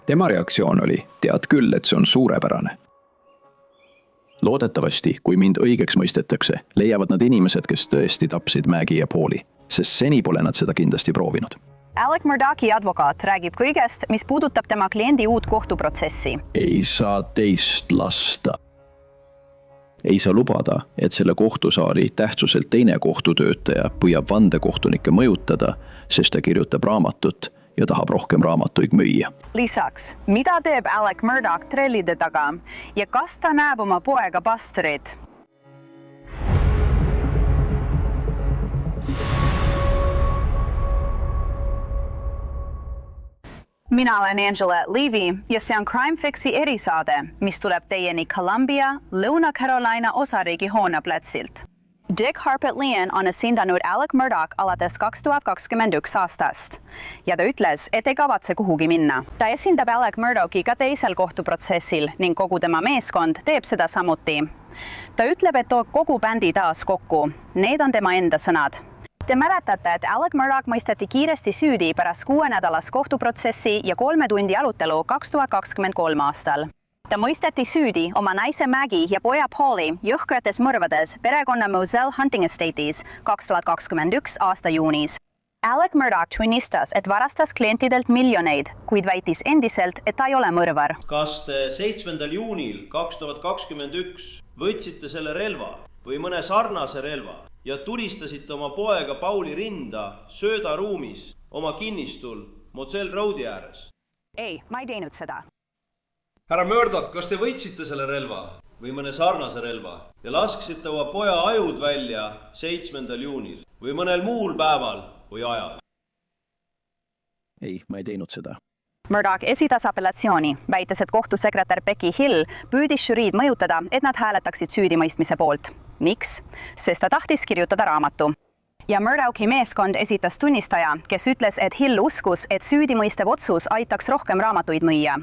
Tema reaktsioon oli, tead küll, et see on suurepärane. Loodetavasti, kui mind õigeks mõistetakse, leiavad nad inimesed, kes tõesti tapsid Maggie ja Pauli, sest seni pole nad seda kindlasti proovinud. Alec Murdaughi advokaat räägib kõigest, mis puudutab tema kliendi uut kohtuprotsessi. Ei saa teist lasta. Ei saa lubada, et selle kohtusaali tähtsuselt teine kohtutöötaja püüab vandekohtunikke mõjutada, sest ta kirjutab raamatut ja tahab rohkem raamatuid müüa. Lisaks, mida teeb Alec Murdaugh trellide taga ja kas ta näeb oma poega Busterit? Mina olen Angela Levy ja see on Crime Fixi erisaade, mis tuleb teieni Columbia, Lõuna-Carolina osariigi hooneplatsilt. Dick Harpet Leon on esindanud Alec Murdaugh alates 2021 aastast ja ta ütles, et ei kavatse kuhugi minna. Ta esindab Alec Murdaughi ka teisel kohtuprotsessil ning kogu tema meeskond teeb seda samuti. Ta ütleb, et toob kogu bändi taas kokku. Need on tema enda sõnad. Te mäletate, et Alec Murdaugh mõisteti kiiresti süüdi pärast 6-nädalast kohtuprotsessi ja 3 tundi arutelu 2023 aastal. Ta mõisteti süüdi oma naise Maggie ja poja Pauli jõhkrates mõrvades perekonna Moselle Hunting Estate'is 2021 aasta juunis. Alec Murdaugh tunnistas, et varastas klientidelt miljoneid, kuid väitis endiselt, et ta ei ole mõrvar. Kas te 7. juunil 2021 võtsite selle relva või mõne sarnase relva ja tulistasite oma poega Pauli rinda söödaruumis oma kinnistul Moselle Roadi ääres? Ei, ma ei teinud seda. Härra Murdaugh, kas te võtsite selle relva või mõne sarnase relva ja lasksite oma poja ajud välja 7. juunil või mõnel muul päeval või ajal? Ei, ma ei teinud seda. Murdaugh esitas apellatsiooni, väites, et kohtusekretär Becky Hill püüdis žüriid mõjutada, et nad hääletaksid süüdimõistmise poolt. Miks? Sest ta tahtis kirjutada raamatu. Ja Murdaughi meeskond esitas tunnistaja, kes ütles, et Hill uskus, et süüdimõistev otsus aitaks rohkem raamatuid müüa.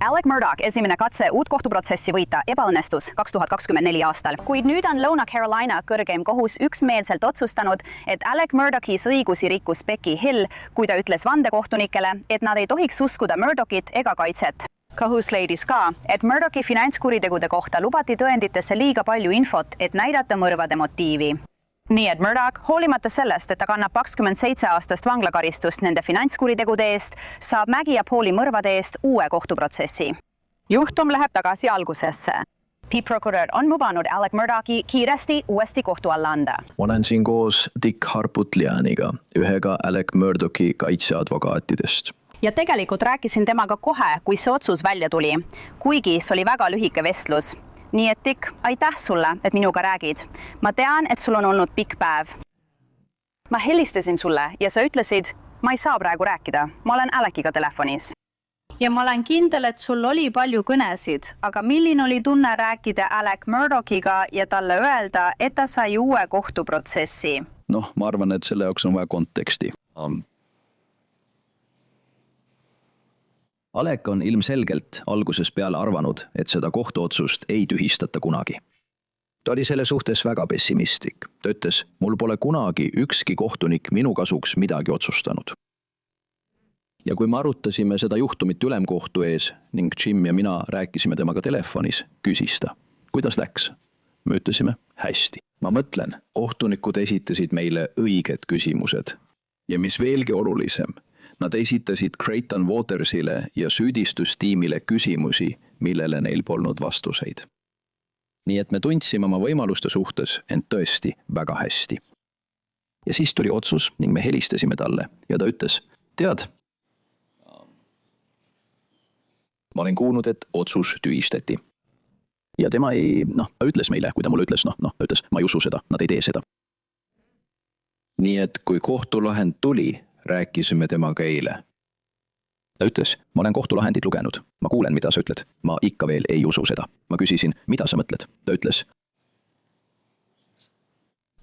Alec Murdaugh esimene katse uut kohtuprotsessi võita ebaõnnestus 2024 aastal, kuid nüüd on Lõuna-Carolina kõrgeim kohus üksmeelselt otsustanud, et Alec Murdaughis õigusi rikkus Becky Hill, kui ta ütles vandekohtunikele, et nad ei tohiks uskuda Murdaughit ega kaitset. Kohus leidis ka, et Murdaugh'i finantskuritegude kohta lubati tõenditesse liiga palju infot, et näidata mõrvade motiivi. Nii et Murdaugh, hoolimata sellest, et ta kannab 27 aastast vanglakaristust nende finantskuritegude eest, saab Maggie ja Pauli mõrvade eest uue kohtuprotsessi. Juhtum läheb tagasi algusesse. Peaprokurör on lubanud Alec Murdaughi kiiresti uuesti kohtu alla anda. Ma olen siin koos Dick Harpet Leoniga, ühega Alec Murdaughi kaitseadvokaatidest. Ja tegelikult rääkisin temaga kohe, kui see otsus välja tuli, kuigi see oli väga lühike vestlus. Nii et Dick, aitäh sulle, et minuga räägid. Ma tean, et sul on olnud pikk päev. Ma helistasin sulle ja sa ütlesid, ma ei saa praegu rääkida. Ma olen Aleciga telefonis. Ja ma olen kindel, et sul oli palju kõnesid, aga milline oli tunne rääkida Alec Murdaughiga ja talle öelda, et ta sai uue kohtuprotsessi? Noh, ma arvan, et selle jaoks on vaja konteksti. Alec on ilmselgelt alguses peale arvanud, et seda kohtuotsust ei tühistata kunagi. Ta oli selle suhtes väga pessimistlik. Ta ütles, mul pole kunagi ükski kohtunik minu kasuks midagi otsustanud. Ja kui me arutasime seda juhtumit ülemkohtu ees ning Jim ja mina rääkisime temaga telefonis, küsis ta, kuidas läks? Me ütlesime, hästi. Ma mõtlen, kohtunikud esitasid meile õiged küsimused. Ja mis veelgi olulisem, nad esitasid Creighton Watersile ja süüdistustiimile küsimusi, millele neil polnud vastuseid. Nii et me tundsime oma võimaluste suhtes, ent tõesti väga hästi. Ja siis tuli otsus ning me helistasime talle ja ta ütles, tead, ma olen kuulnud, et otsus tühistati. Ja tema ta ütles meile, kui ta mulle ütles, ta ütles, ma ei usu seda, nad ei tee seda. Nii et kui kohtulahend tuli, rääkisime temaga eile. Ta ütles, ma olen kohtulahendit lugenud. Ma kuulen, mida sa ütled. Ma ikka veel ei usu seda. Ma küsisin, mida sa mõtled? Ta ütles,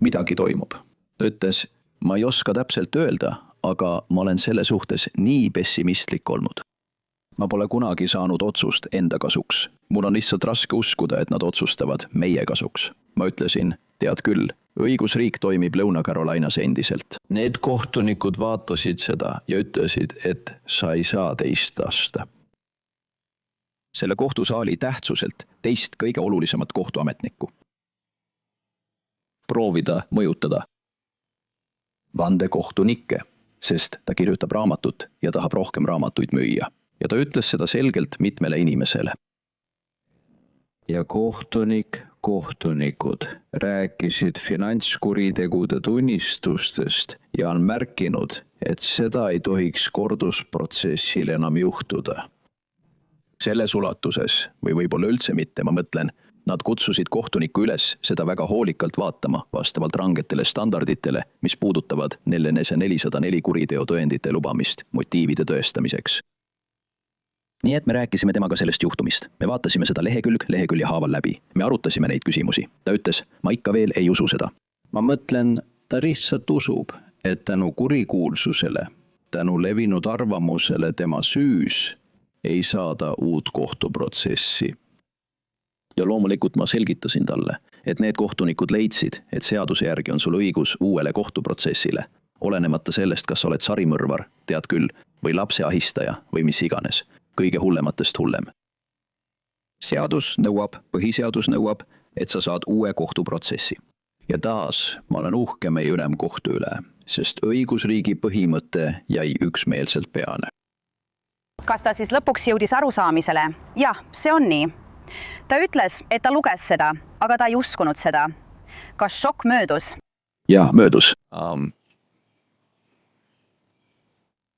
midagi toimub. Ta ütles, ma ei oska täpselt öelda, aga ma olen selle suhtes nii pessimistlik olnud. Ma pole kunagi saanud otsust enda kasuks. Mul on lihtsalt raske uskuda, et nad otsustavad meie kasuks. Ma ütlesin, tead küll, õigusriik toimib Lõuna-Carolinas endiselt. Need kohtunikud vaatasid seda ja ütlesid, et sa ei saa teist lasta. selle kohtusaali tähtsuselt teist kõige olulisemat kohtuametnikku. Proovida mõjutada vandekohtunikke, sest ta kirjutab raamatut ja tahab rohkem raamatuid müüa. Ja ta ütles seda selgelt mitmele inimesele. Ja kohtunikud rääkisid finantskuritegude tunnistustest ja on märkinud, et seda ei tohiks kordusprotsessil enam juhtuda. Selles ulatuses, või võib-olla üldse mitte, ma mõtlen, nad kutsusid kohtunikku üles seda väga hoolikalt vaatama vastavalt rangetele standarditele, mis puudutavad 404 kuriteotõendite lubamist motiivide tõestamiseks. Nii et me rääkisime temaga sellest juhtumist. Me vaatasime seda lehekülje haaval läbi. Me arutasime neid küsimusi. Ta ütles, ma ikka veel ei usu seda. Ma mõtlen, ta lihtsalt usub, et tänu kurikuulsusele, tänu levinud arvamusele tema süüs ei saada uut kohtuprotsessi. Ja loomulikult ma selgitasin talle, et need kohtunikud leidsid, et seaduse järgi on sul õigus uuele kohtuprotsessile, olenemata sellest, kas oled sarimõrvar, tead küll, või lapse ahistaja või mis iganes, kõige hullematest hullem. Põhiseadus nõuab, et sa saad uue kohtuprotsessi. Ja taas ma olen uhke meie ülemkohtu üle, sest õigusriigi põhimõte jäi üksmeelselt peale. Kas ta siis lõpuks jõudis arusaamisele? Jah, see on nii. Ta ütles, et ta luges seda, aga ta ei uskunud seda. Kas šokk möödus? Jaa, möödus.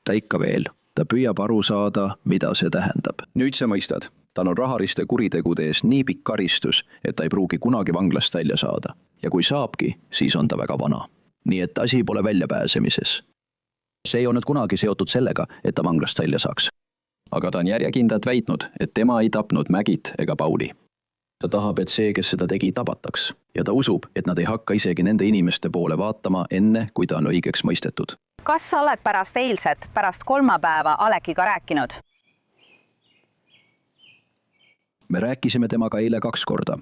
Ta ikka veel. Ta püüab aru saada, mida see tähendab. Nüüd sa mõistad. Tal on rahaliste kuritegude ees nii pikk karistus, et ta ei pruugi kunagi vanglast välja saada. Ja kui saabki, siis on ta väga vana. Nii et asi pole väljapääsemises. See ei olnud kunagi seotud sellega, et ta vanglast välja saaks. Aga ta on järjekindlalt väitnud, et tema ei tapnud Mägit ega Pauli. Ta tahab, et see, kes seda tegi, tabataks. Ja ta usub, et nad ei hakka isegi nende inimeste poole vaatama enne, kui ta on õigeks mõistetud. Kas sa oled pärast eilset, pärast kolmapäeva Alekiga rääkinud? Me rääkisime temaga eile 2 korda.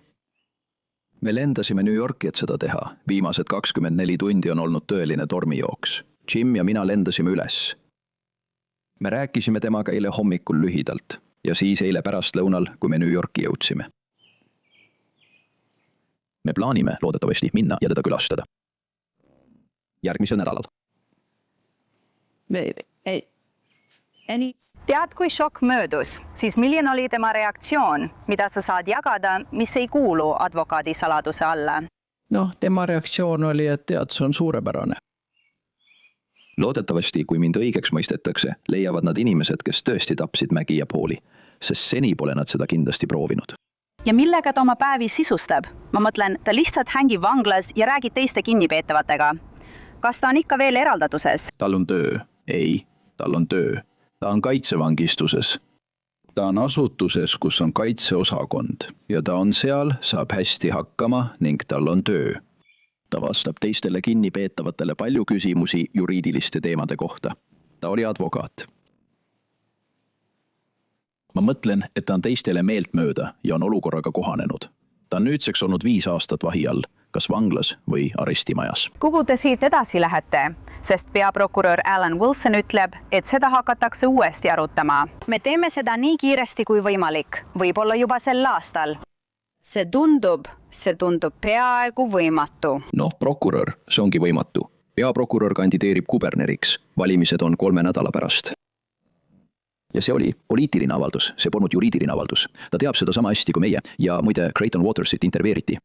Me lendasime New Yorki, et seda teha. Viimased 24 tundi on olnud tõeline tormijooks. Jim ja mina lendasime üles. Me rääkisime temaga eile hommikul lühidalt ja siis eile pärastlõunal, kui me New Yorki jõudsime. Me plaanime loodetavasti minna ja teda külastada. Järgmisel nädalal. Tead, kui šokk möödus, siis milline oli tema reaktsioon, mida sa saad jagada, mis ei kuulu advokaadi saladuse alla? Tema reaktsioon oli, et tead, see on suurepärane. Loodetavasti, kui mind õigeks mõistetakse, leiavad nad inimesed, kes tõesti tapsid Mägi ja Pauli, sest seni pole nad seda kindlasti proovinud. Ja millega ta oma päevi sisustab? Ma mõtlen, ta lihtsalt hängib vanglas ja räägib teiste kinnipeetavatega. Kas ta on ikka veel eraldatuses? Tal on töö. Ei, tal on töö. Ta on kaitsevangistuses. Ta on asutuses, kus on kaitseosakond ja ta on seal, saab hästi hakkama ning tal on töö. Ta vastab teistele kinnipeetavatele palju küsimusi juriidiliste teemade kohta. Ta oli advokaat. Ma mõtlen, et ta on teistele meeltmööda ja on olukorraga kohanenud. Ta on nüüdseks olnud 5 aastat vahi all, kas vanglas või arestimajas. Kuhu te siit edasi lähete? Sest peaprokurör Alan Wilson ütleb, et seda hakatakse uuesti arutama. Me teeme seda nii kiiresti kui võimalik, võib-olla juba sel aastal. See tundub peaaegu võimatu. Prokurör, see ongi võimatu. Peaprokurör kandideerib kuberneriks. Valimised on 3 nädala pärast. Ja see oli poliitiline avaldus, see polnud juriidiline avaldus. Ta teab seda sama hästi kui meie ja muide Creighton Watersit interveeriti.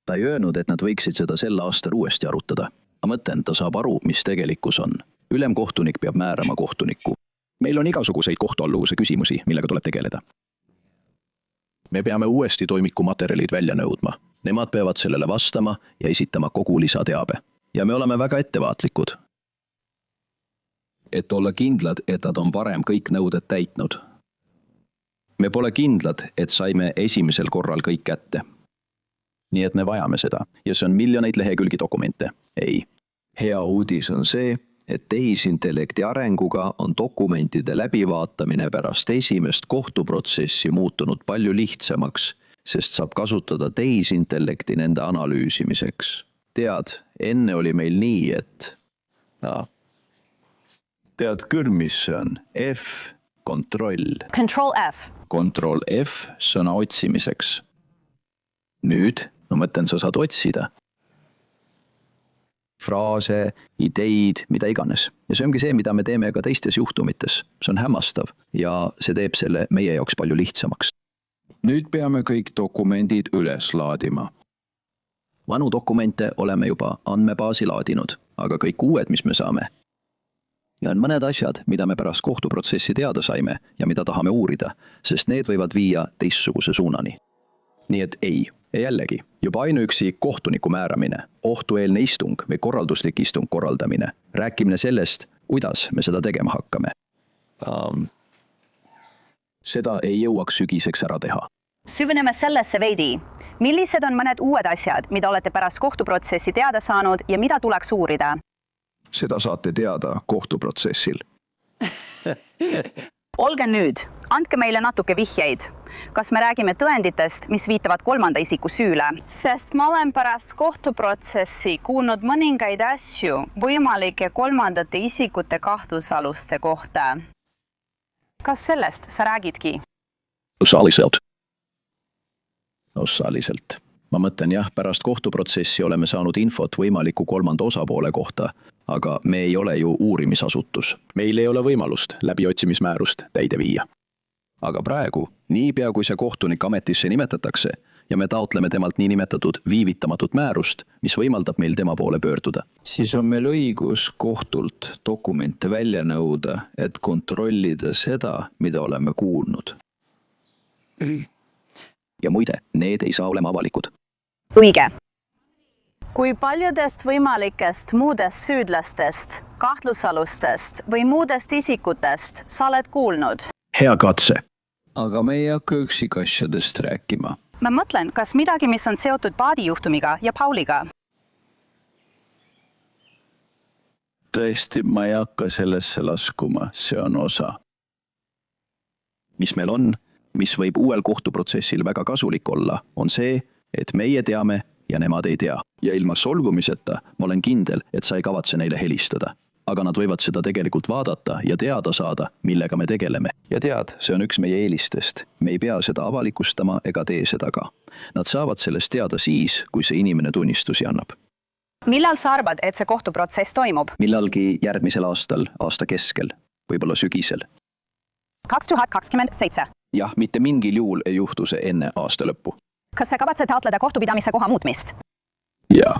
Ta ei öelnud, et nad võiksid seda sel aastal uuesti arutada. Ma mõtlen, ta saab aru, mis tegelikkus on. Ülemkohtunik peab määrama kohtunikku. Meil on igasuguseid kohtualluvuse küsimusi, millega tuleb tegeleda. Me peame uuesti toimiku materjalid välja nõudma. Nemad peavad sellele vastama ja esitama kogu lisateabe. Ja me oleme väga ettevaatlikud. Et olla kindlad, et nad on varem kõik nõuded täitnud. Me pole kindlad, et saime esimesel korral kõik kätte. Nii et me vajame seda ja see on miljoneid lehekülgi dokumente. Ei. Hea uudis on see, et tehisintellekti arenguga on dokumentide läbivaatamine pärast esimest kohtuprotsessi muutunud palju lihtsamaks, sest saab kasutada tehisintellekti nende analüüsimiseks. Tead, enne oli meil nii, et... Tead küll, mis see on? kontroll. Control F. Control F sõna otsimiseks. Nüüd, ma mõtlen, sa saad otsida fraase, ideid, mida iganes. Ja see ongi see, mida me teeme ka teistes juhtumites. See on hämmastav ja see teeb selle meie jaoks palju lihtsamaks. Nüüd peame kõik dokumendid üles laadima. Vanu dokumente oleme juba andmebaasi laadinud, aga kõik uued, mis me saame. Ja on mõned asjad, mida me pärast kohtuprotsessi teada saime ja mida tahame uurida, sest need võivad viia teistsuguse suunani. Nii et ei. Ja jällegi, juba ainuüksi kohtuniku määramine, ohtueelne istung või korralduslik istung korraldamine, rääkimine sellest, kuidas me seda tegema hakkame. Seda ei jõuaks sügiseks ära teha. Süveneme sellesse veidi. Millised on mõned uued asjad, mida olete pärast kohtuprotsessi teada saanud ja mida tuleks uurida? Seda saate teada kohtuprotsessil. Olge nüüd, andke meile natuke vihjeid. Kas me räägime tõenditest, mis viitavad kolmanda isiku süüle? Sest ma olen pärast kohtuprotsessi kuulnud mõningaid asju võimalike kolmandate isikute kahtlusaluste kohta. Kas sellest sa räägidki? Osaliselt. Ma mõtlen jah, pärast kohtuprotsessi oleme saanud infot võimaliku kolmanda osapoole kohta, aga me ei ole ju uurimisasutus. Meil ei ole võimalust läbiotsimismäärust täide viia. Aga praegu, niipea kui see kohtunik ametisse nimetatakse ja me taotleme temalt niinimetatud viivitamatut määrust, mis võimaldab meil tema poole pöörduda. Siis on meil õigus kohtult dokumente välja nõuda, et kontrollida seda, mida oleme kuulnud. Ja muide, need ei saa olema avalikud. Õige. Kui paljudest võimalikest muudest süüdlastest, kahtlusalustest või muudest isikutest sa oled kuulnud? Hea katse. Aga me ei hakka üksikasjadest rääkima. Ma mõtlen, kas midagi, mis on seotud Paadi juhtumiga ja Pauliga? Tõesti, ma ei hakka sellesse laskuma, see on osa. Mis meil on, mis võib uuel kohtuprotsessil väga kasulik olla, on see, et meie teame ja nemad ei tea. Ja ilma solgumiseta ma olen kindel, et sa ei kavatse neile helistada. Aga nad võivad seda tegelikult vaadata ja teada saada, millega me tegeleme. Ja tead, see on üks meie eelistest. Me ei pea seda avalikustama ega tee seda ka. Nad saavad sellest teada siis, kui see inimene tunnistusi annab. Millal sa arvad, et see kohtuprotsess toimub? Millalgi järgmisel aastal, aasta keskel, võib-olla sügisel. 2027. Jah, mitte mingil juhul ei juhtu see enne aasta lõppu. Kas sa kavatse taotleda kohtupidamise koha muutmist? Jaa.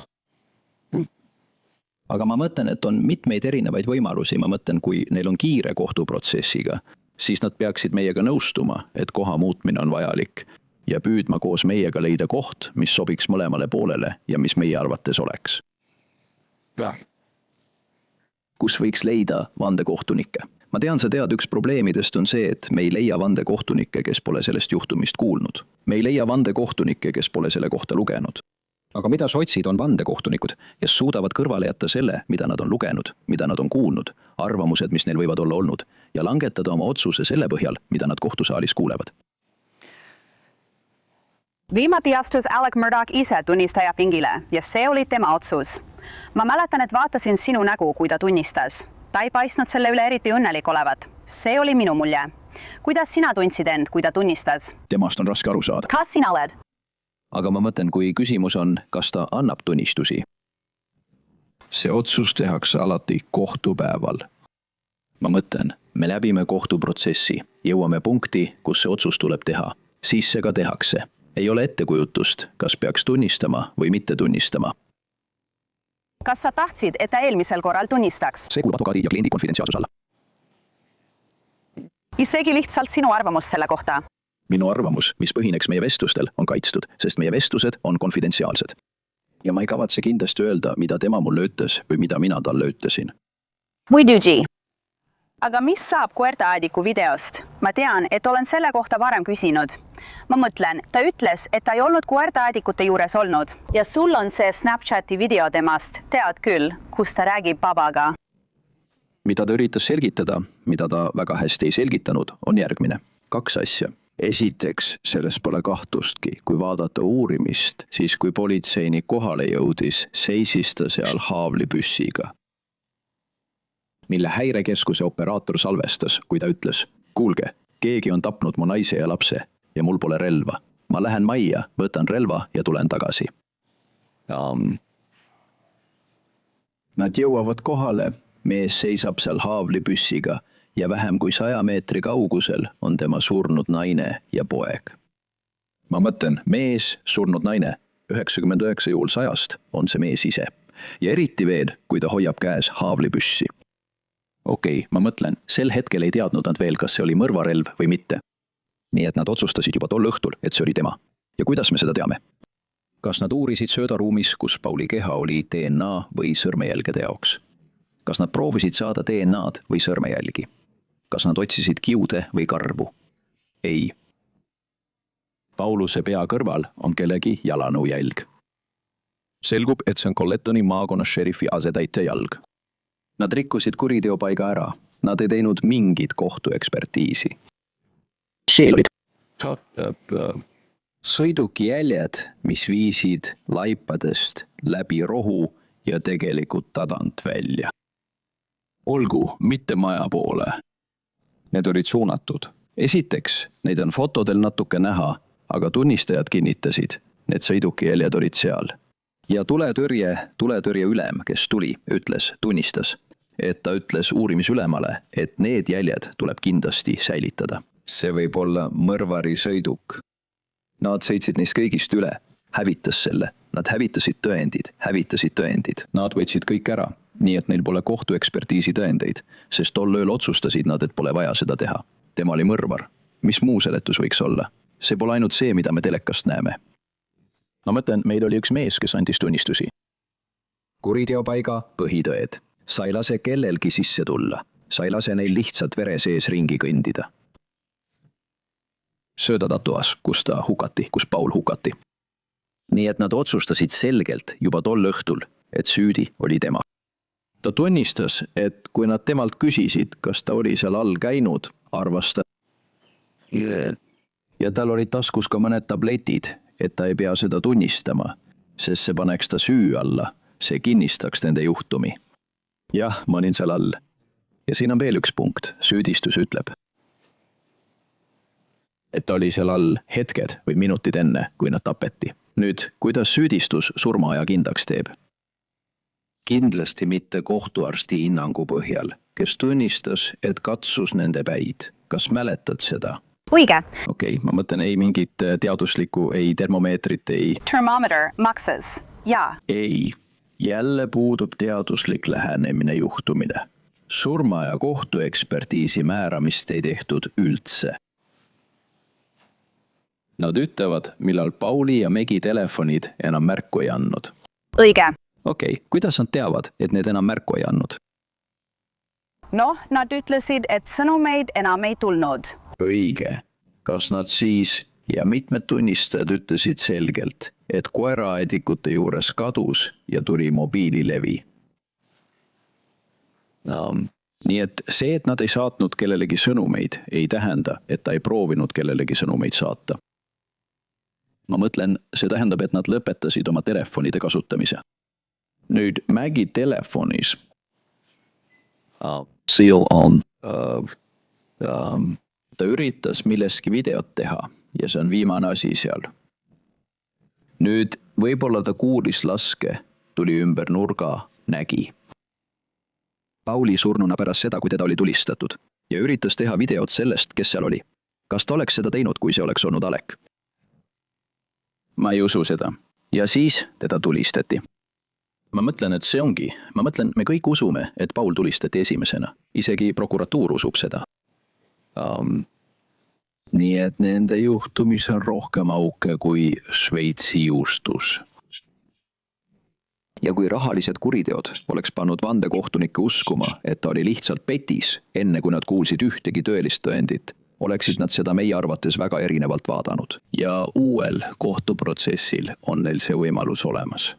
Aga ma mõtlen, et on mitmeid erinevaid võimalusi. Ma mõtlen, kui neil on kiire kohtuprotsessiga, siis nad peaksid meiega nõustuma, et koha muutmine on vajalik ja püüdma koos meiega leida koht, mis sobiks mõlemale poolele ja mis meie arvates oleks. Kus võiks leida vandekohtunikke? Ma tean, sa tead, üks probleemidest on see, et me ei leia vandekohtunikke, kes pole sellest juhtumist kuulnud. Me ei leia vandekohtunikke, kes pole selle kohta lugenud. Aga mida sa otsid, on vandekohtunikud, kes suudavad kõrvale jätta selle, mida nad on lugenud, mida nad on kuulnud, arvamused, mis neil võivad olla olnud, ja langetada oma otsuse selle põhjal, mida nad kohtusaalis kuulevad. Viimati astus Alec Murdaugh ise tunnistaja pingile ja see oli tema otsus. Ma mäletan, et vaatasin sinu nägu, kui ta tunnistas. Ta ei paistnud selle üle eriti õnnelik olevat. See oli minu mulje. Kuidas sina tundsid end, kui ta tunnistas? Temast on raske aru saada. Kas sina oled? Aga ma mõtlen, kui küsimus on, kas ta annab tunnistusi. See otsus tehakse alati kohtupäeval. Ma mõtlen, me läbime kohtuprotsessi, jõuame punkti, kus see otsus tuleb teha. Siis see ka tehakse. Ei ole ettekujutust, kas peaks tunnistama või mitte tunnistama. Kas sa tahtsid, et ta eelmisel korral tunnistaks? See kuulub advokaadi ja kliendi konfidentsiaalsus alla. Isegi lihtsalt sinu arvamus selle kohta. Minu arvamus, mis põhineks meie vestlustel, on kaitstud, sest meie vestlused on konfidentsiaalsed. Ja ma ei kavatse kindlasti öelda, mida tema mulle ütles või mida mina talle ütlesin. Muidugi. Aga mis saab koertaadiku videost? Ma tean, et olen selle kohta varem küsinud. Ma mõtlen, ta ütles, et ta ei olnud koertaadikute juures olnud. Ja sul on see Snapchati video temast, tead küll, kus ta räägib babaga. Mida ta üritas selgitada, mida ta väga hästi ei selgitanud, on järgmine. 2 asja. Esiteks, selles pole kahtlustki. Kui vaadata uurimist, siis kui politseinik kohale jõudis, seisis ta seal haavlipüssiga. Mille häirekeskuse operaator salvestas, kui ta ütles: kuulge, keegi on tapnud mu naise ja lapse ja mul pole relva. Ma lähen majja, võtan relva ja tulen tagasi. Nad jõuavad kohale, mees seisab seal haavlipüssiga ja vähem kui 100 meetri kaugusel on tema surnud naine ja poeg. Ma mõtlen, mees, surnud naine, 99 juhul 100 on see mees ise. Ja eriti veel, kui ta hoiab käes haavlipüssi. Okei, ma mõtlen, sel hetkel ei teadnud nad veel, kas see oli mõrvarelv või mitte. Nii et nad otsustasid juba tol õhtul, et see oli tema. Ja kuidas me seda teame? Kas nad uurisid söödaruumis, kus Pauli keha oli DNA või sõrmejälgede jaoks? Kas nad proovisid saada DNA'd või sõrmejälgi? Kas nad otsisid kiude või karvu? Ei. Pauluse pea kõrval on kellegi jalanõujälg. Selgub, et see on Colletoni maakonna šerifi asetäitja jalg. Nad rikkusid kuriteopaiga ära. Nad ei teinud mingit kohtuekspertiisi. Sõidukijäljed, mis viisid laipadest läbi rohu ja tegelikult tadant välja. Olgu, mitte maja poole. Need olid suunatud. Esiteks, neid on fotodel natuke näha, aga tunnistajad kinnitasid, need sõidukijäljed olid seal. Ja tuletõrje ülem, kes tuli, tunnistas, et ta ütles uurimisülemale, et need jäljed tuleb kindlasti säilitada. See võib olla mõrvari sõiduk. Nad sõitsid neist kõigist üle, hävitas selle. Nad hävitasid tõendid. Nad võtsid kõik ära, nii et neil pole kohtuekspertiisi tõendeid, sest tol ööl otsustasid nad, et pole vaja seda teha. Tema oli mõrvar. Mis muu seletus võiks olla? See pole ainult see, mida me telekast näeme. Ma mõtlen, meil oli üks mees, kes andis tunnistusi. Kuriteopaiga põhitõed. Sa ei lase kellelgi sisse tulla. Sa ei lase neil lihtsalt vere sees ringi kõndida. Söödatatuas, kus Paul hukati. Nii et nad otsustasid selgelt juba tol õhtul, et süüdi oli tema. Ta tunnistas, et kui nad temalt küsisid, kas ta oli seal all käinud, arvas ta. Ja tal olid taskus ka mõned tabletid, et ta ei pea seda tunnistama, sest see paneks ta süü alla, see kinnistaks nende juhtumi. Jah, ma olin seal all. Ja siin on veel üks punkt, süüdistus ütleb, et ta oli seal all hetked või minutid enne, kui nad tapeti. Nüüd, kuidas süüdistus surmaaja kindlaks teeb? Kindlasti mitte kohtuarsti hinnangu põhjal, kes tunnistas, et katsus nende päid. Kas mäletad seda? Õige. Okei, ma mõtlen ei mingit teaduslikku, ei termomeetrit, ei... Thermometer makses. Jaa. Ei. Jälle puudub teaduslik lähenemine juhtumine. Surma ja kohtuekspertiisi määramist ei tehtud üldse. Nad ütlevad, millal Pauli ja Megi telefonid enam märku ei andnud. Õige. Okei, kuidas nad teavad, et need enam märku ei andnud? Noh, nad ütlesid, et sõnumeid enam ei tulnud. Õige. Kas nad siis ja mitmed tunnistajad ütlesid selgelt, et koeraaedikute juures kadus ja tuli mobiililevi? Nii et see, et nad ei saatnud kellelegi sõnumeid, ei tähenda, et ta ei proovinud kellelegi sõnumeid saata. Ma mõtlen, see tähendab, et nad lõpetasid oma telefonide kasutamise. Nüüd Mägi telefonis seal on ta üritas milleski videot teha ja see on viimane asi seal. Nüüd võib-olla ta kuulis laske, tuli ümber nurga, nägi. Pauli surnuna pärast seda, kui teda oli tulistatud ja üritas teha videot sellest, kes seal oli. Kas ta oleks seda teinud, kui see oleks olnud Alek? Ma ei usu seda. Ja siis teda tulistati. Ma mõtlen, et see ongi. Ma mõtlen, me kõik usume, et Paul tulistati esimesena. Isegi prokuratuur usub seda. Nii et nende juhtumis on rohkem auke kui Šveitsi juustus. Ja kui rahalised kuriteod oleks pannud vandekohtunikke uskuma, et ta oli lihtsalt petis, enne kui nad kuulsid ühtegi tõelist tõendit, oleksid nad seda meie arvates väga erinevalt vaadanud. Ja uuel kohtuprotsessil on neil see võimalus olemas.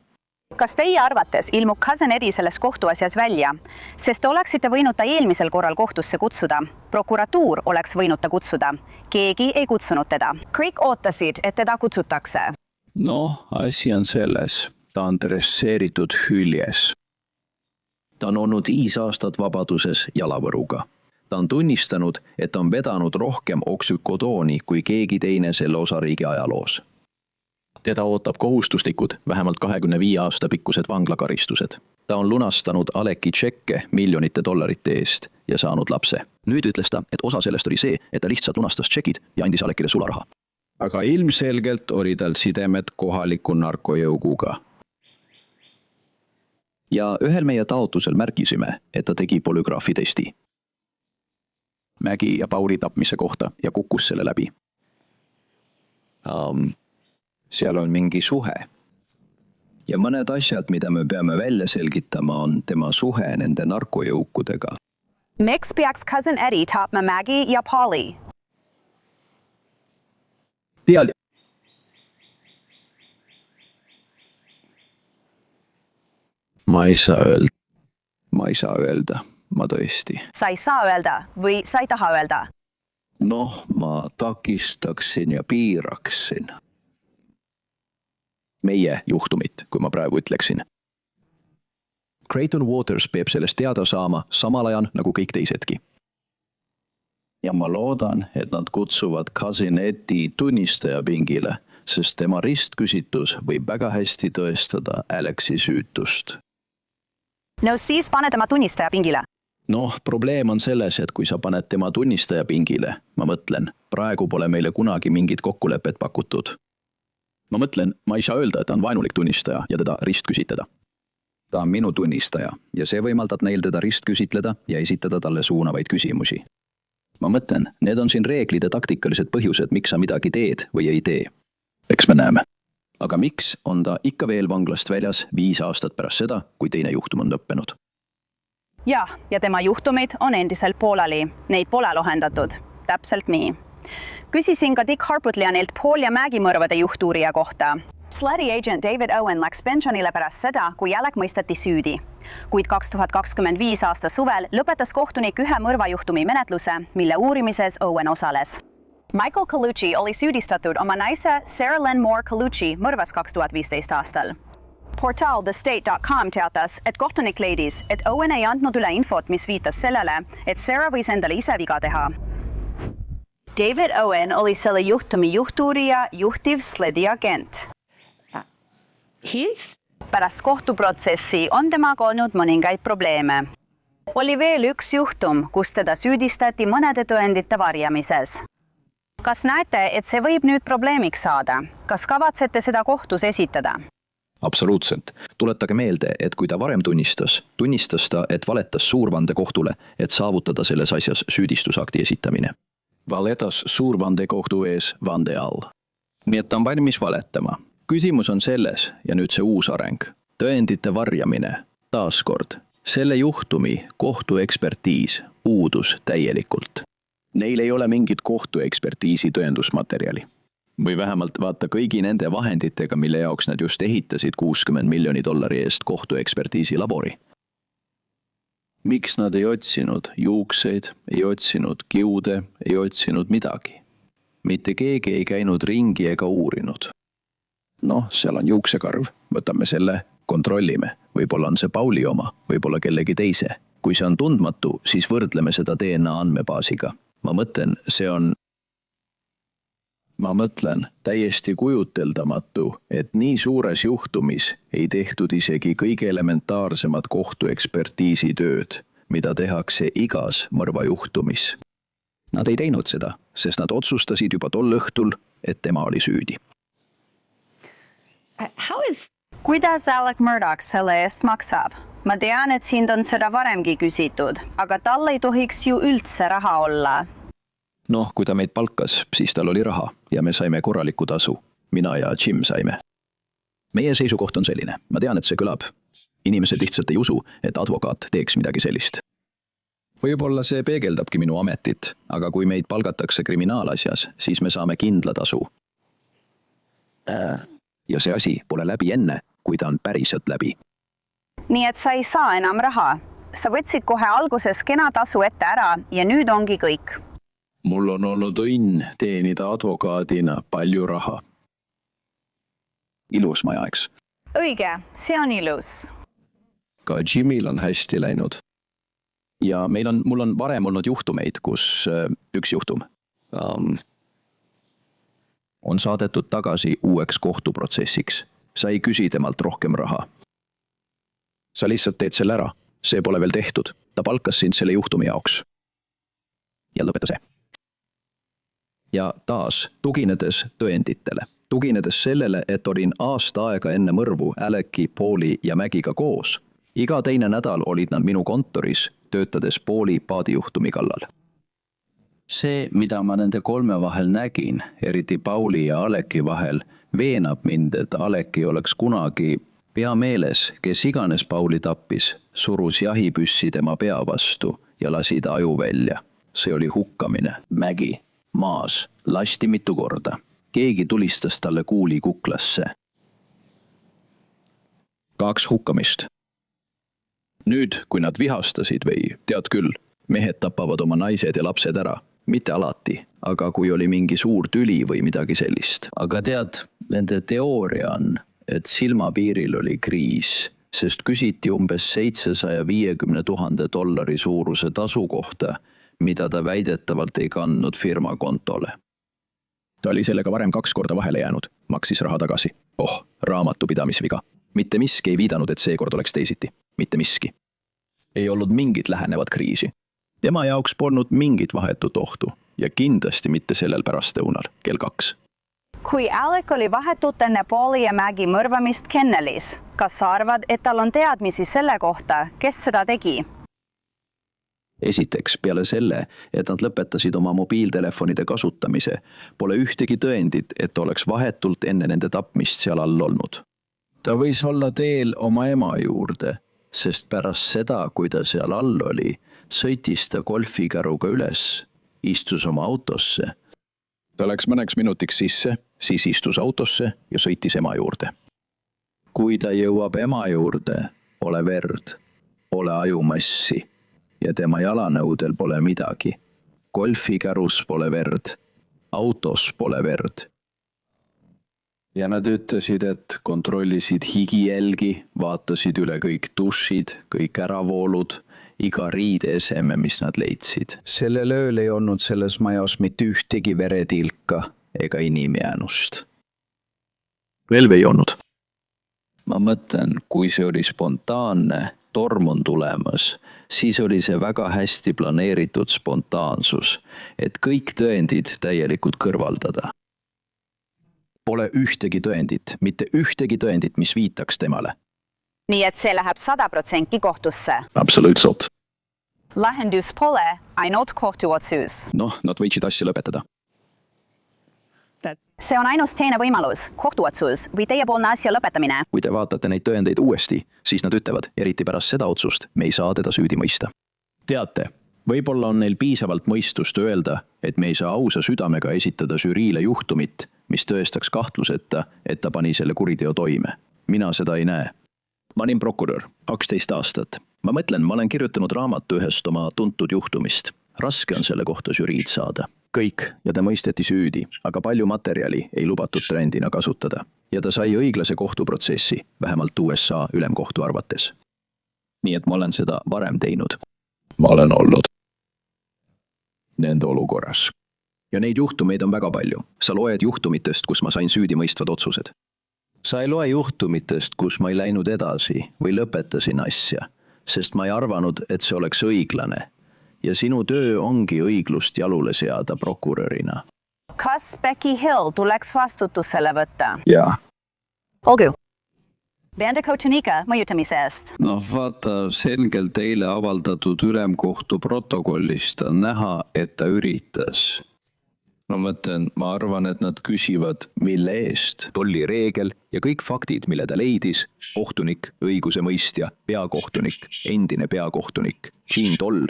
Kas teie arvates ilmub Cousin Eddie selles kohtuasjas välja, sest oleksite võinud ta eelmisel korral kohtusse kutsuda? Prokuratuur oleks võinud ta kutsuda. Keegi ei kutsunud teda. Kõik ootasid, et teda kutsutakse. Noh, asi on selles. Ta on dresseeritud hüljes. Ta on olnud 5 aastat vabaduses jalavõruga. Ta on tunnistanud, et on vedanud rohkem oksükodooni kui keegi teine selle osariigi ajaloos. Teda ootab kohustuslikud vähemalt 25 aasta pikkused vanglakaristused. Ta on lunastanud Aleki tšekke miljonite dollarite eest ja saanud lapse. Nüüd ütles ta, et osa sellest oli see, et ta lihtsalt lunastas tšekid ja andis Alekile sularaha. aga ilmselgelt oli tal sidemed kohaliku narkojõuguga. Ja ühel meie taotlusel märkisime, et ta tegi polügraafitesti Mägi ja Pauli tapmise kohta ja kukkus selle läbi. Seal on mingi suhe. Ja mõned asjad, mida me peame välja selgitama, on tema suhe nende narkojõukudega. Miks peaks cousin Eddie tapma Maggie ja Pauli? Ma ei saa öelda, ma tõesti. Sa ei saa öelda või sa ei taha öelda? Noh, ma takistaksin ja piiraksin. Meie juhtumit, kui ma praegu ütleksin. Creighton Waters peab sellest teada saama samal ajal nagu kõik teisedki. Ja ma loodan, et nad kutsuvad cousin Eddie tunnistajapingile, sest tema ristküsitus võib väga hästi tõestada Alexi süütust. No siis pane tema tunnistajapingile. Noh, probleem on selles, et kui sa paned tema tunnistajapingile, ma mõtlen, praegu pole meile kunagi mingit kokkulepet pakutud. Ma mõtlen, ma ei saa öelda, et ta on vaenulik tunnistaja ja teda ristküsitleda. Ta on minu tunnistaja ja see võimaldab neil teda ristküsitleda ja esitada talle suunavaid küsimusi. Ma mõtlen, need on siin reeglid ja taktikalised põhjused, miks sa midagi teed või ei tee. Eks me näeme. Aga miks on ta ikka veel vanglast väljas 5 aastat pärast seda, kui teine juhtum on lõppenud? Jah, ja tema juhtumid on endiselt pooleli. Neid pole lahendatud. Täpselt nii. Küsisin ka Dick Harputlianilt Paul ja Maggie mõrvade juhtuurija kohta. Slutty agent David Owen läks pensionile pärast seda, kui Alec mõisteti süüdi. Kuid 2025 aasta suvel lõpetas kohtunik ühe mõrvajuhtumi menetluse, mille uurimises Owen osales. Michael Colucci oli süüdistatud oma naise Sarah Lynn Moore Colucci mõrvas 2015 aastal. Portaal TheState.com teatas, et kohtunik leidis, et Owen ei andnud üle infot, mis viitas sellele, et Sarah võis endale ise viga teha. David Owen oli selle juhtumi juhtuurija juhtiv Sledi agent. Pärast kohtuprotsessi on temaga olnud mõningaid probleeme. Oli veel üks juhtum, kus teda süüdistati mõnede tõendite varjamises. Kas näete, et see võib nüüd probleemiks saada? Kas kavatsete seda kohtus esitada? Absoluutselt. Tuletage meelde, et kui ta varem tunnistas ta, et valetas suurvandekohtule, et saavutada selles asjas süüdistusakti esitamine. Valetas suurvandekohtu ees vande all. Nii et ta on valmis valetama. Küsimus on selles, ja nüüd see uus areng, tõendite varjamine, taaskord, selle juhtumi kohtuekspertiis puudus täielikult. Neil ei ole mingit kohtuekspertiisi tõendusmaterjali. Või vähemalt vaata kõigi nende vahenditega, mille jaoks nad just ehitasid $60 miljoni eest kohtuekspertiisi labori. Miks nad ei otsinud juukseid, ei otsinud kiude, ei otsinud midagi? Mitte keegi ei käinud ringi ega uurinud. Noh, seal on juuksekarv, võtame selle, kontrollime. Võib-olla on see Pauli oma, võib-olla kellegi teise. Kui see on tundmatu, siis võrdleme seda DNA andmebaasiga. Ma mõtlen täiesti kujuteldamatu, et nii suures juhtumis ei tehtud isegi kõige elementaarsemad kohtuekspertiisi tööd, mida tehakse igas mõrvajuhtumis. Nad ei teinud seda, sest nad otsustasid juba tol õhtul, et tema oli süüdi. Kuidas Alec Murdoch selle eest maksab? Ma tean, et sind on seda varemgi küsitud, aga tal ei tohiks ju üldse raha olla. Noh, kui ta meid palkas, siis tal oli raha ja me saime korraliku tasu. Mina ja Jim saime. Meie seisukoht on selline. Ma tean, et see kõlab. Inimesed lihtsalt ei usu, et advokaat teeks midagi sellist. Võib-olla see peegeldabki minu ametit, aga kui meid palgatakse kriminaalasjas, siis me saame kindla tasu. Ja see asi pole läbi enne, kui ta on päriselt läbi. Nii et sa ei saa enam raha. Sa võtsid kohe alguses kena tasu ette ära ja nüüd ongi kõik. Mul on olnud õnn teenida advokaadina palju raha. Ilus maja, eks? Õige, see on ilus. Ka Jimil on hästi läinud. ja mul on varem olnud juhtumeid, kus üks juhtum on saadetud tagasi uueks kohtuprotsessiks. Sa ei küsi temalt rohkem raha. Sa lihtsalt teed selle ära. See pole veel tehtud. Ta palkas sind selle juhtumi jaoks. Ja lõpeta see. Ja taas, tuginedes tõenditele. Tuginedes sellele, et olin aasta aega enne mõrvu Aleci, Pauli ja Mägiga koos. Iga teine nädal olid nad minu kontoris, töötades Pauli paadijuhtumi kallal. See, mida ma nende kolme vahel nägin, eriti Pauli ja Aleci vahel, veenab mind, et Aleci oleks kunagi pea meeles, kes iganes Pauli tappis, surus jahipüssi tema pea vastu ja lasi ta aju välja. See oli hukkamine. Mägi, maas, lasti mitu korda. Keegi tulistas talle kuuli kuklasse. 2 hukkamist. Nüüd, kui nad vihastasid või tead küll, mehed tapavad oma naised ja lapsed ära. Mitte alati, aga kui oli mingi suur tüli või midagi sellist. Aga tead, nende teooria on, et silmapiiril oli kriis, sest küsiti umbes $750,000 suuruse tasu kohta, mida ta väidetavalt ei kandnud firma kontole. Ta oli sellega varem 2 korda vahele jäänud, maksis raha tagasi. Raamatupidamisviga. Mitte miski ei viidanud, et seekord oleks teisiti. Mitte miski. Ei olnud mingit lähenevat kriisi. Tema jaoks polnud mingit vahetut ohtu ja kindlasti mitte sellel pärastlõunal kell 2. Kui Alec oli vahetult enne Pauli ja Mägi mõrvamist kennelis, kas sa arvad, et tal on teadmisi selle kohta, kes seda tegi? Esiteks, peale selle, et nad lõpetasid oma mobiiltelefonide kasutamise, pole ühtegi tõendit, et oleks vahetult enne nende tapmist seal all olnud. Ta võis olla teel oma ema juurde, sest pärast seda, kui ta seal all oli, sõitis ta golfikäruga üles, istus oma autosse. Ta läks mõneks minutiks sisse, siis istus autosse ja sõitis ema juurde. Kui ta jõuab ema juurde, ole verd, ole ajumassi ja tema jalanõudel pole midagi. Golfikärus pole verd, autos pole verd. Ja nad ütlesid, et kontrollisid higijälgi, vaatasid üle kõik dušid, kõik äravoolud, iga riideeseme, mis nad leidsid. Sellel ööl ei olnud selles majas mitte ühtegi veretilka ega inimjäänust. Relv ei olnud. Ma mõtlen, kui see oli spontaanne, torm on tulemas, siis oli see väga hästi planeeritud spontaansus, et kõik tõendid täielikult kõrvaldada. Pole ühtegi tõendit, mitte ühtegi tõendit, mis viitaks temale. Nii et see läheb 100% kohtusse. Absoluutselt. Lahendus pole ainult kohtuotsus. Nad võiksid asja lõpetada. See on ainus teine võimalus, kohtuotsus või teiepoolne asja lõpetamine. Kui te vaatate neid tõendeid uuesti, siis nad ütlevad, eriti pärast seda otsust, me ei saa teda süüdi mõista. Teate, võib-olla on neil piisavalt mõistust öelda, et me ei saa ausa südamega esitada žüriile juhtumit, mis tõestaks kahtluseta, et ta pani selle kuriteo toime. Mina seda ei näe. Ma olin prokurör, 12 aastat. Ma mõtlen, ma olen kirjutanud raamatu ühest oma tuntud juhtumist. Raske on selle kohta žüriid saada. Kõik ja ta mõisteti süüdi, aga palju materjali ei lubatud trendina kasutada. Ja ta sai õiglase kohtuprotsessi, vähemalt USA ülemkohtu arvates. Nii et ma olen seda varem teinud. Ma olen olnud nende olukorras. Ja neid juhtumeid on väga palju. Sa loed juhtumitest, kus ma sain süüdi mõistvad otsused. Sa ei loe juhtumitest, kus ma ei läinud edasi või lõpetasin asja, sest ma ei arvanud, et see oleks õiglane. Ja sinu töö ongi õiglust jalule seada prokurörina. Kas Becky Hill tuleks vastutusele võtta? Jaa. Olgu. Bände Kochanika mõjutamise eest. Vaata, selgelt eile avaldatud ülemkohtu protokollist on näha, et ta üritas. Ma arvan, et nad küsivad, mille eest. Tollireegel ja kõik faktid, mille ta leidis, kohtunik, õigusemõistja, peakohtunik, endine peakohtunik, Jean Toll.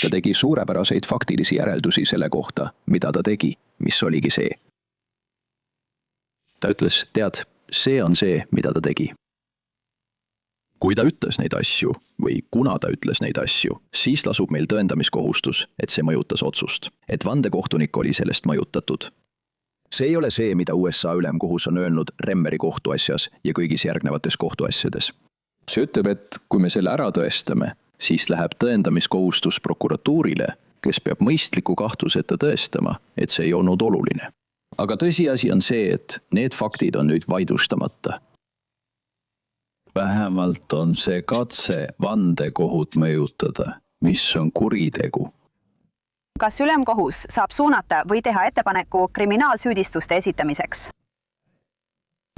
Ta tegi suurepäraseid faktilisi järeldusi selle kohta, mida ta tegi, mis oligi see. Ta ütles, tead, see on see, mida ta tegi. Kui ta ütles neid asju või kuna ta ütles neid asju, siis lasub meil tõendamiskohustus, et see mõjutas otsust, et vandekohtunik oli sellest mõjutatud. See ei ole see, mida USA ülemkohus on öelnud Remmeri kohtuasjas ja kõigis järgnevates kohtuasjades. See ütleb, et kui me selle ära tõestame, siis läheb tõendamiskohustus prokuratuurile, kes peab mõistliku kahtluseta tõestama, et see ei olnud oluline. aga tõsiasi on see, et need faktid on nüüd vaidlustamata. vähemalt on see katse vandekohut mõjutada, mis on kuritegu. kas ülemkohus saab suunata või teha ettepaneku kriminaalsüüdistuste esitamiseks?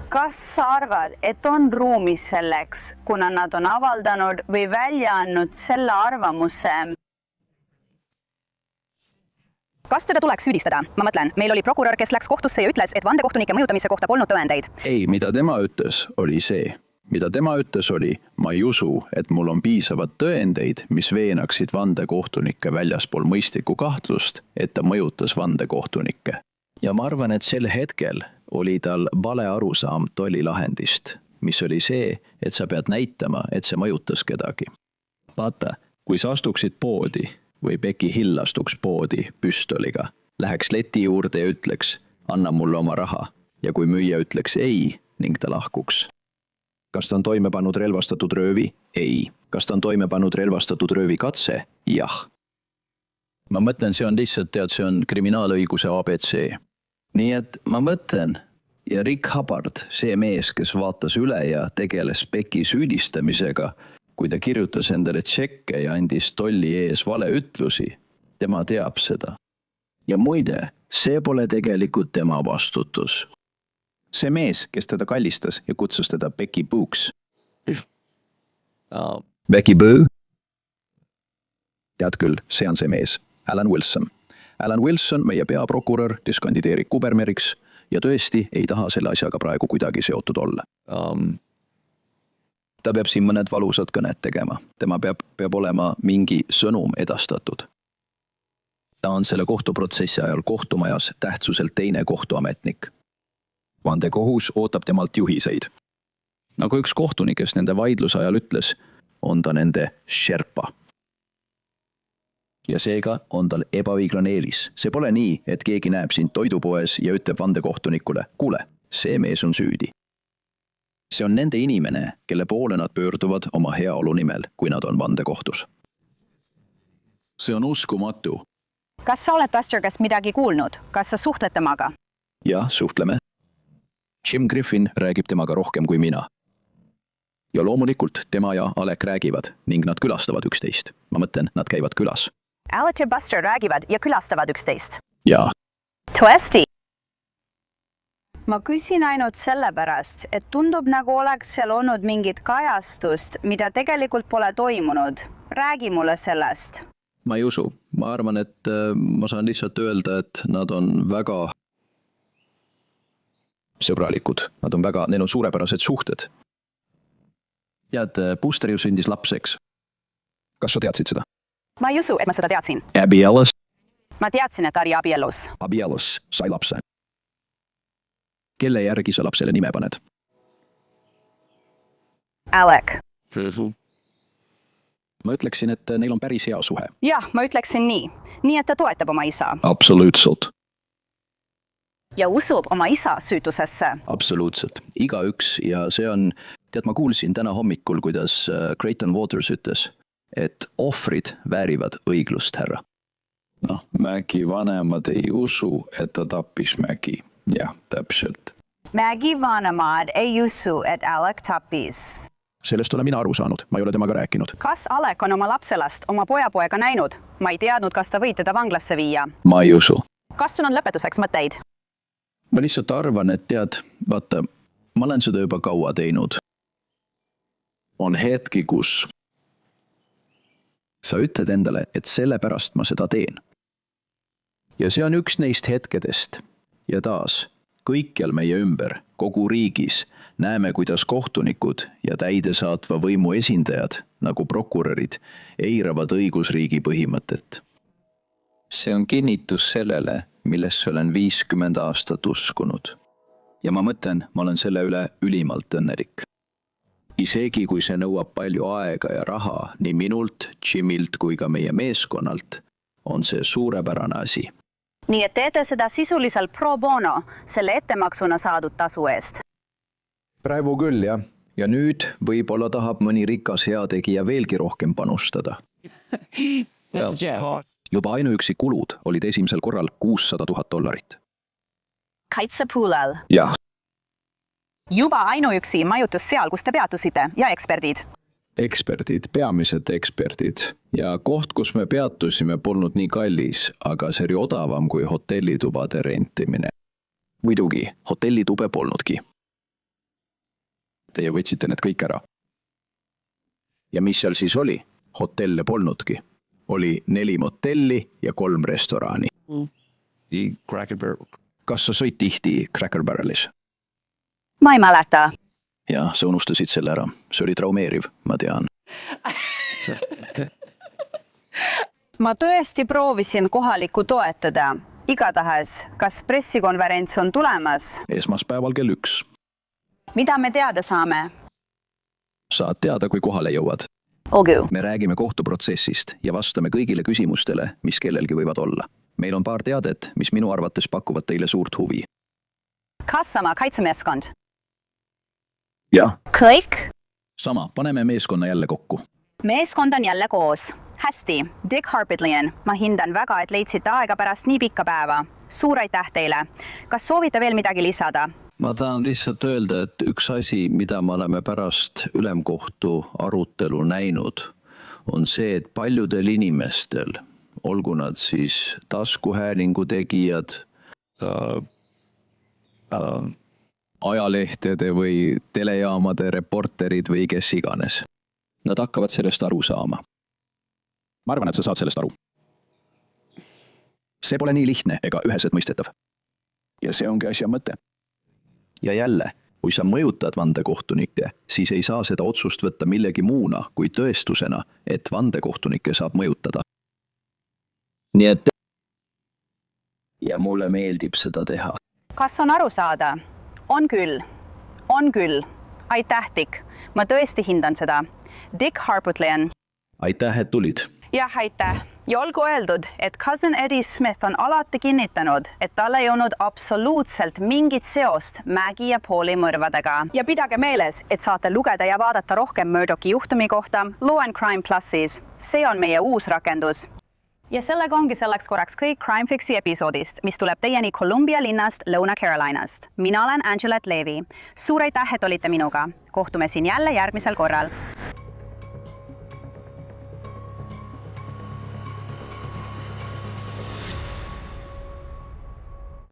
kas sa arvad, et on ruumi selleks, kuna nad on avaldanud või välja andnud selle arvamuse? Kas teda tuleks süüdistada? Ma mõtlen, meil oli prokurör, kes läks kohtusse ja ütles, et vandekohtunike mõjutamise kohta polnud tõendeid. Ei, mida tema ütles, oli see. Mida tema ütles oli, ma ei usu, et mul on piisavad tõendeid, mis veenaksid vandekohtunikke väljaspool mõistlikku kahtlust, et ta mõjutas vandekohtunikke. Ja ma arvan, et sel hetkel oli tal vale arusaam tollilahendist, mis oli see, et sa pead näitama, et see mõjutas kedagi. Vaata, kui sa astuksid poodi või Becky Hill astuks poodi püstoliga, läheks leti juurde ja ütleks, anna mulle oma raha, ja kui müüja ütleks ei ning ta lahkuks. Kas ta on toime pannud relvastatud röövi? Ei. Kas ta on toime pannud relvastatud röövi katse? Jah. Ma mõtlen, see on lihtsalt, tead, see on kriminaalõiguse ABC. Nii et ma mõtlen, ja Rick Hubbard, see mees, kes vaatas üle ja tegeles Becky süüdistamisega, kui ta kirjutas endale tšekke ja andis tolli ees valeütlusi, tema teab seda. Ja muide, see pole tegelikult tema vastutus. See mees, kes teda kallistas ja kutsus teda Becky Books. Becky Boo? Tead küll, see on see mees, Alan Wilson. Alan Wilson, meie peaprokurör, kes kandideerib kubermeriks ja tõesti ei taha selle asjaga praegu kuidagi seotud olla. Ta peab siin mõned valusad kõned tegema. Tema peab olema mingi sõnum edastatud. Ta on selle kohtuprotsessi ajal kohtumajas tähtsuselt teine kohtuametnik. Vandekohus ootab temalt juhiseid. Nagu üks kohtunikest nende vaidluse ajal ütles, on ta nende Sherpa. Ja seega on tal ebaõiglane eelis. See pole nii, et keegi näeb sind toidupoes ja ütleb vandekohtunikule, kuule, see mees on süüdi. See on nende inimene, kelle poole nad pöörduvad oma heaolu nimel, kui nad on vandekohtus. See on uskumatu. Kas sa oled Buster käest midagi kuulnud? Kas sa suhtled temaga? Jah, suhtleme. Jim Griffin räägib temaga rohkem kui mina. Ja loomulikult tema ja Alec räägivad ning nad külastavad üksteist. Ma mõtlen, nad käivad külas. Alec ja Buster räägivad ja külastavad üksteist. Jaa. Tõesti. Ma küsin ainult sellepärast, et tundub nagu oleks seal olnud mingit kajastust, mida tegelikult pole toimunud. Räägi mulle sellest. Ma ei usu. Ma arvan, et ma saan lihtsalt öelda, et nad on väga sõbralikud. Neil on suurepärased suhted. Tead, Busteril sündis laps, eks? Kas sa teadsid seda? Ma ei usu, et ma seda teadsin. Abby Ellis? Ma teadsin, et Ari abiellus. Abiellus sai lapse. Kelle järgi sa lapsele nime paned? Alec. Ma ütleksin, et neil on päris hea suhe. Jah, ma ütleksin nii. Nii, et ta toetab oma isa. Absoluutselt. Ja usub oma isa süütusesse. Absoluutselt. Igaüks ja see on, tead, ma kuulsin täna hommikul, kuidas Creighton Waters ütles, et ohvrid väärivad õiglust, härra. Mägi vanemad ei usu, et ta tappis Mägi. Jah, täpselt. Maggie vanemad ei usu, et Alec tappis. Sellest olen mina aru saanud. Ma ei ole temaga rääkinud. Kas Alec on oma lapselast oma pojapoega näinud? Ma ei teadnud, kas ta võib teda vanglasse viia. Ma ei usu. Kas sul on lõpetuseks mõtteid? Ma lihtsalt arvan, et tead, vaata, ma olen seda juba kaua teinud. On hetki, kus sa ütled endale, et sellepärast ma seda teen. Ja see on üks neist hetkedest. Ja taas, kõikjal meie ümber, kogu riigis, näeme, kuidas kohtunikud ja täidesaatva võimu esindajad, nagu prokurörid, eiravad õigusriigi põhimõtet. See on kinnitus sellele, millesse olen 50 aastat uskunud. Ja ma mõtlen, ma olen selle üle ülimalt õnnelik. Isegi kui see nõuab palju aega ja raha nii minult, Jimilt kui ka meie meeskonnalt, on see suurepärane asi. Nii et teete seda sisuliselt pro bono, selle ettemaksuna saadud tasu eest. Praegu küll, jah. ja nüüd võib-olla tahab mõni rikas heategija veelgi rohkem panustada. juba ainuüksi kulud olid esimesel korral $600,000. Kaitsepool all. jah, Juba ainuüksi majutus seal, kus te peatusite ja eksperdid. eksperdid, peamised eksperdid ja koht, kus me peatusime, polnud nii kallis, aga see oli odavam kui hotellitubade rentimine. muidugi, hotellitube polnudki. Teie võtsite need kõik ära. ja mis seal siis oli? Hotelle polnudki. Oli 4 motelli ja 3 restorani. kas sa sõid tihti Cracker Barrelis? Ma ei mäleta. jah, sa unustasid selle ära. see oli traumeeriv, ma tean. ma tõesti proovisin kohalikku toetada. Igatahes, kas pressikonverents on tulemas? esmaspäeval kell 1. Mida me teada saame? saad teada, kui kohale jõuad. Olgu. me räägime kohtuprotsessist ja vastame kõigile küsimustele, mis kellelgi võivad olla. meil on paar teadet, mis minu arvates pakuvad teile suurt huvi. Kas sama kaitsemeeskond? jah, Kõik? sama, paneme meeskonna jälle kokku. Meeskond on jälle koos. Hästi, Dick Harpidlian, ma hindan väga, et leidsite aega pärast nii pikka päeva. Suur aitäh teile. Kas soovite veel midagi lisada? ma tahan lihtsalt öelda, et üks asi, mida me oleme pärast ülemkohtu arutelu näinud, on see, et paljudel inimestel, olgu nad siis taskuhäälingu tegijad, ajalehtede või telejaamade reporterid või kes iganes, nad hakkavad sellest aru saama. ma arvan, et sa saad sellest aru. see pole nii lihtne ega üheselt mõistetav. ja see ongi asja mõte. ja jälle, kui sa mõjutad vandekohtunikke, siis ei saa seda otsust võtta millegi muuna kui tõestusena, et vandekohtunikke saab mõjutada. nii et ja mulle meeldib seda teha. Kas on aru saada? On küll. On küll. Aitäh, Dick. Ma tõesti hindan seda. Dick Harpidlian. aitäh, et tulid. Jah, aitäh. Ja olgu öeldud, et cousin Eddie Smith on alati kinnitanud, et tal ei olnud absoluutselt mingit seost Maggie ja Pauli mõrvadega. Ja pidage meeles, et saate lugeda ja vaadata rohkem Murdochi juhtumi kohta Law and Crime Plusis. See on meie uus rakendus. Ja sellega ongi selleks korraks kõik Crime Fixi episoodist, mis tuleb teieni Columbia linnast Lõuna-Carolinast. Mina olen Angelet Levi. Suur aitäh, et olite minuga. Kohtume siin jälle järgmisel korral.